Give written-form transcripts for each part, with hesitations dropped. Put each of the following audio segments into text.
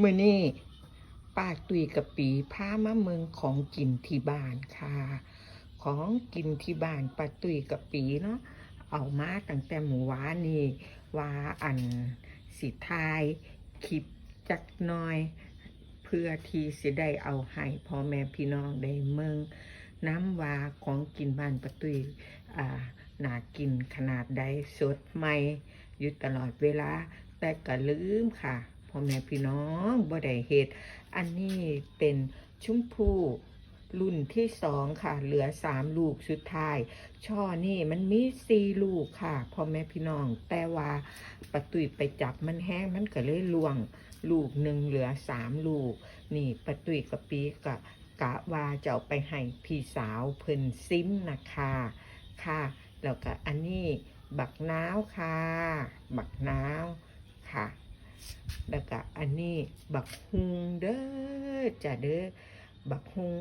มื้อนี้ป้าตุยกับปีพามาเมืองของกินที่บ้านค่ะ ของกินที่บ้านป้าตุยกับปีเนาะเอามาตั้งแต่หมู่วานนี่ว่าอันสิทายคลิปจักหน่อย เพื่อที่สิได้เอาให้พ่อแม่พี่น้องได้เมืองน้ำว่าของกินบ้านป้าตุยน่ากินขนาดใดสดใหม่อยู่ตลอดเวลาแต่ก็ลืมค่ะพ่อแม่พี่น้องบ่ได้เฮ็ดอันนี้เป็นชมพู่รุ่นที่2ค่ะเหลือ3ลูกสุดท้ายช่อนี่มันมี4ลูกค่ะพ่อแม่พี่น้องแต่ว่าป้าตุยไปจับมันแห้งมันก็เลยล่วงลูกหนึ่งเหลือ3ลูกนี่ป้าตุยกับปีกะว่าจะเอาไปให้พี่สาวเพิ่นซิมนะคะค่ะแล้วก็อันนี้บักนาวค่ะบักนาวค่ะแล้วก็อันนี้บักฮุงเด้อจ้ะเด้อบักฮุง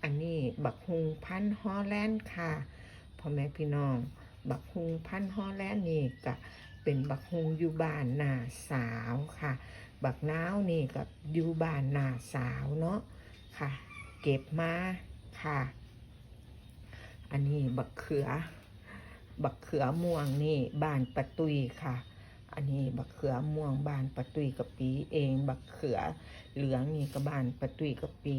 อันนี้บักฮุงพันธุ์ฮอลแลนด์ค่ะพ่อแม่พี่น้องบักฮุงพันธุ์ฮอลแลนด์นี่ก็เป็นบักฮุงอยู่บ้านหน้าสาวค่ะบักนาวนี่ก็อยู่บ้านหน้าสาวเนาะค่ะเก็บมาค่ะอันนี้บักเขือม่วงนี่บ้านป้าตุยค่ะอันนี้บักเขือม่วงบ้านป้าตุยกับปีเองบักเขือเหลืองนี่ก็บ้านป้าตุยกับปี